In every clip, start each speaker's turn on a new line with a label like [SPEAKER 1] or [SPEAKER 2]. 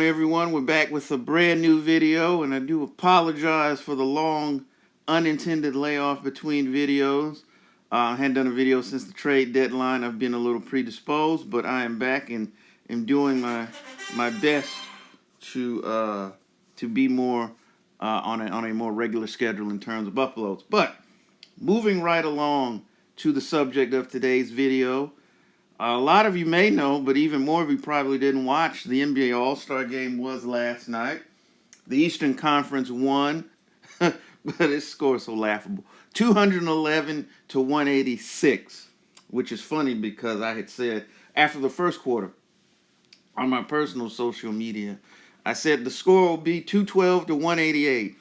[SPEAKER 1] on, everyone? We're back with a brand new video, and I do apologize for the long unintended layoff between videos. I hadn't done a video since the trade deadline. I've been a little predisposed, but I am back and am doing my best to be more on a more regular schedule in terms of uploads. But moving right along to the subject of today's video. A lot of you may know, but even more of you probably didn't watch. The NBA All-Star Game was last night. The Eastern Conference won, but its score is so laughable. 211 to 186, which is funny because I had said after the first quarter on my personal social media, I said the score will be 212 to 188,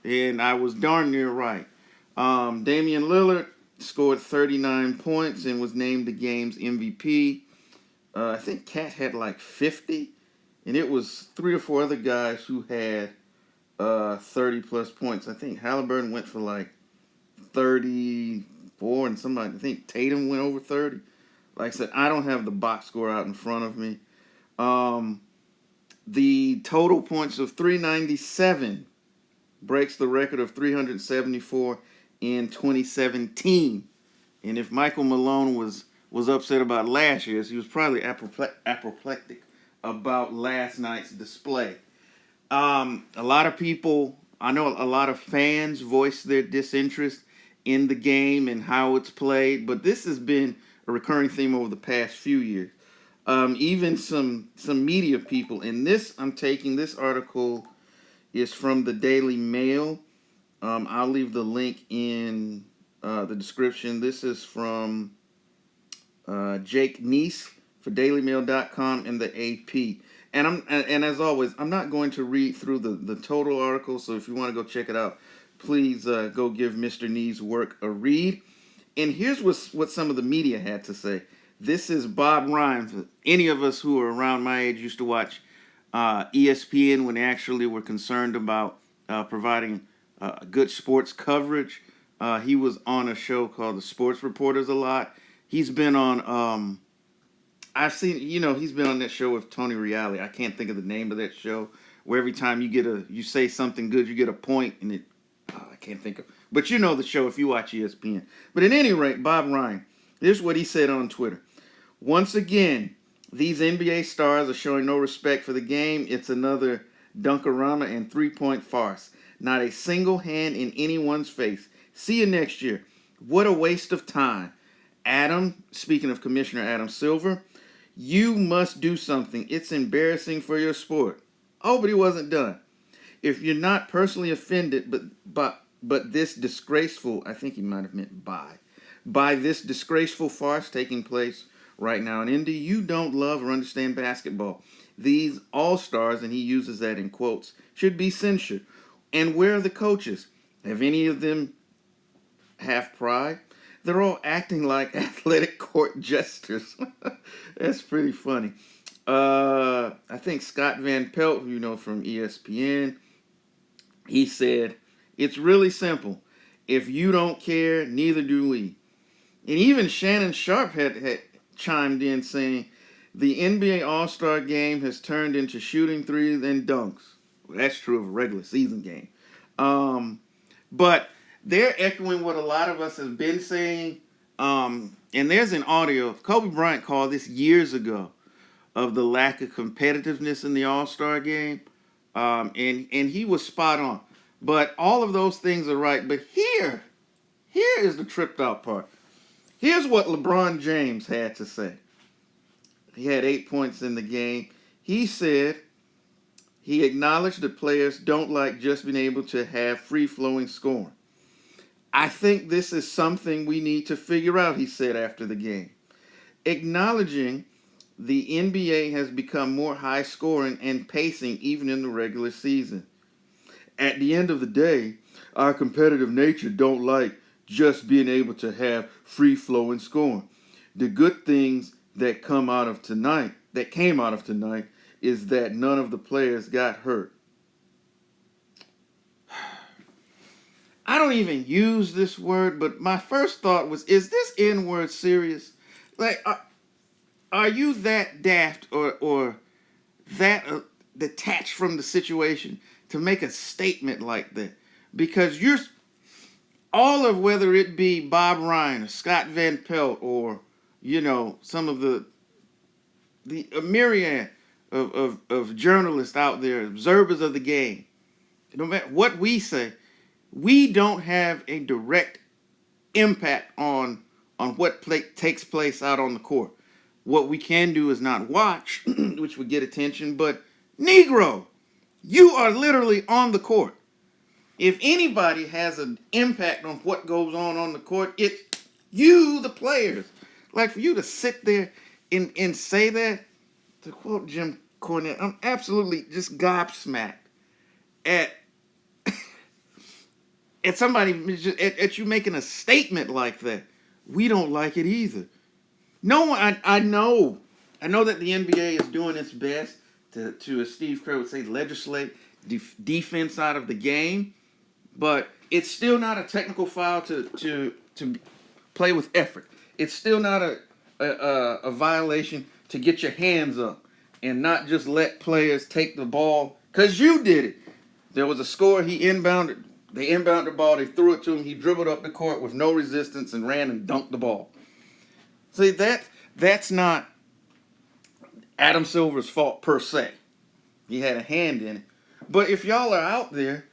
[SPEAKER 1] and I was darn near right. Damian Lillard scored 39 points and was named the game's MVP. I think Cat had like 50, and it was 3 or 4 other guys who had 30-plus points. I think Halliburton went for like 34, and somebody, I think Tatum went over 30. Like I said, I don't have the box score out in front of me. The total points of 397 breaks the record of 374 in 2017. And if Michael Malone was upset about last year's, he was probably apoplectic about last night's display. A lot of people, I know a lot of fans voiced their disinterest in the game and how it's played, but this has been a recurring theme over the past few years. Even some media people, and I'm taking this article is from the Daily Mail. I'll leave the link in the description. This is from Jake Neese for DailyMail.com and the AP. And as always, I'm not going to read through the total article, so if you want to go check it out, please go give Mr. Nee's work a read. And here's what some of the media had to say. This is Bob Ryan. Any of us who are around my age used to watch ESPN when they actually were concerned about providing good sports coverage. He was on a show called The Sports Reporters a lot. He's been on, he's been on that show with Tony Reali. I can't think of the name of that show, where every time you say something good, you get a point, and I can't think of. But you know the show if you watch ESPN. But at any rate, Bob Ryan, here's what he said on Twitter. Once again, these NBA stars are showing no respect for the game. It's another dunkarama and three-point farce. Not a single hand in anyone's face. See you next year. What a waste of time. Adam, speaking of Commissioner Adam Silver, you must do something. It's embarrassing for your sport. Oh, but he wasn't done. If you're not personally offended, but this disgraceful, I think he might have meant by this disgraceful farce taking place right now in Indy, you don't love or understand basketball. These all-stars, and he uses that in quotes, should be censured. And where are the coaches? Have any of them have pride? They're all acting like athletic court jesters. That's pretty funny. I think Scott Van Pelt, who you know from ESPN, he said, it's really simple. If you don't care, neither do we. And even Shannon Sharp had chimed in saying, the NBA All-Star Game has turned into shooting threes and dunks. Well, that's true of a regular season game. But they're echoing what a lot of us have been saying. And there's an audio. Kobe Bryant called this years ago of the lack of competitiveness in the All-Star Game. And he was spot on. But all of those things are right. But here is the tripped out part. Here's what LeBron James had to say. He had 8 points in the game. He said he acknowledged that players don't like just being able to have free-flowing scoring. I think this is something we need to figure out, he said after the game. Acknowledging the NBA has become more high-scoring and pacing even in the regular season. At the end of the day, our competitive nature don't like just being able to have free-flowing scoring. The good things that came out of tonight, is that none of the players got hurt. I don't even use this word, but my first thought was, is this N-word serious? Like, are you that daft or that detached from the situation to make a statement like that, because you're all of, whether it be Bob Ryan or Scott Van Pelt or some of the a myriad of journalists out there, observers of the game. No matter what we say, we don't have a direct impact on what takes place out on the court. What we can do is not watch, which would get attention, but Negro, you are literally on the court. If anybody has an impact on what goes on the court, it's you, the players. Like, for you to sit there and say that, to quote Jim Cornette, I'm absolutely just gobsmacked at somebody, at you making a statement like that. We don't like it either. No one, I know that the NBA is doing its best to as Steve Kerr would say, legislate defense out of the game, but it's still not a technical foul to play with effort. It's still not a violation to get your hands up and not just let players take the ball, because you did it. There was a score, they inbounded the ball, they threw it to him, he dribbled up the court with no resistance and ran and dunked the ball. See, that's not Adam Silver's fault per se. He had a hand in it. But if y'all are out there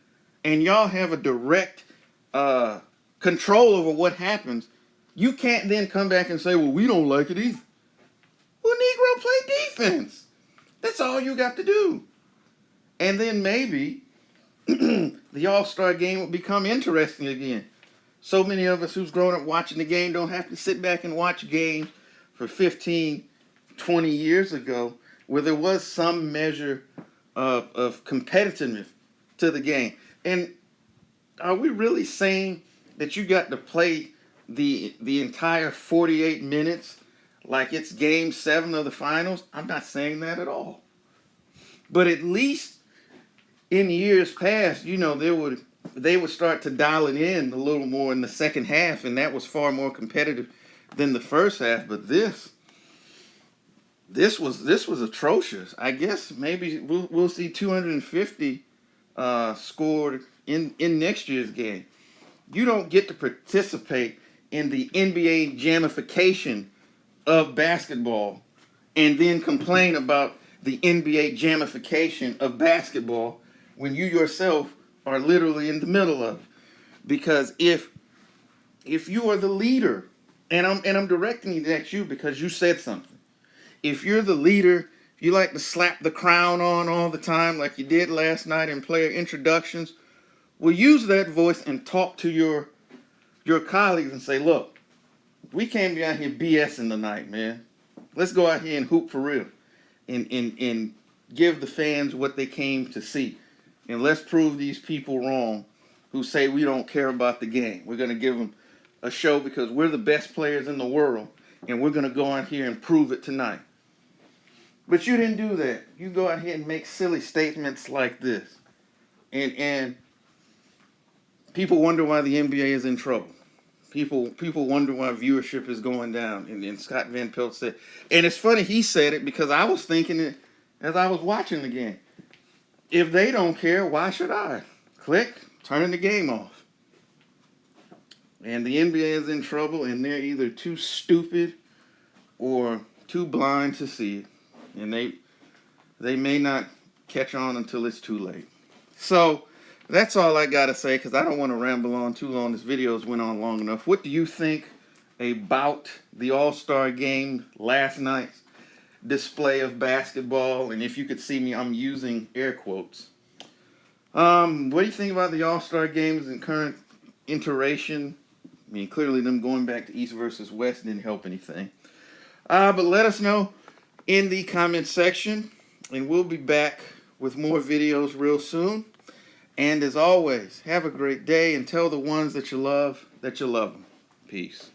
[SPEAKER 1] and y'all have a direct control over what happens, you can't then come back and say, well, we don't like it either. Well, Negro, play defense. That's all you got to do. And then maybe the All-Star game will become interesting again. So many of us who's grown up watching the game don't have to sit back and watch games for 15, 20 years ago where there was some measure of competitiveness to the game. And are we really saying that you got to play the entire 48 minutes like it's game 7 of the finals? I'm not saying that at all. But at least in years past, they would start to dial it in a little more in the second half, and that was far more competitive than the first half. But this was atrocious. I guess maybe we'll see 250 scored in next year's game. You don't get to participate in the NBA jamification of basketball and then complain about the NBA jamification of basketball when you yourself are literally in the middle of it. Because if you are the leader, and I'm directing it at you because you said something. If you're the leader, if you like to slap the crown on all the time like you did last night in player introductions, well, use that voice and talk to your colleagues and say, look, we can't be out here BSing tonight, man. Let's go out here and hoop for real and give the fans what they came to see. And let's prove these people wrong who say we don't care about the game. We're going to give them a show because we're the best players in the world, and we're going to go out here and prove it tonight. But you didn't do that. You go out here and make silly statements like this. And people wonder why the NBA is in trouble. People wonder why viewership is going down. And Scott Van Pelt said, and it's funny he said it because I was thinking it as I was watching the game. If they don't care, why should I? Click, turning the game off. And the NBA is in trouble, and they're either too stupid or too blind to see it. And they may not catch on until it's too late. So that's all I got to say because I don't want to ramble on too long. This video's went on long enough. What do you think about the All-Star game last night's display of basketball? And if you could see me, I'm using air quotes. What do you think about the All-Star games and current iteration? I mean, clearly them going back to East versus West didn't help anything. But let us know in the comment section, and we'll be back with more videos real soon. And as always, have a great day and tell the ones that you love them. Peace.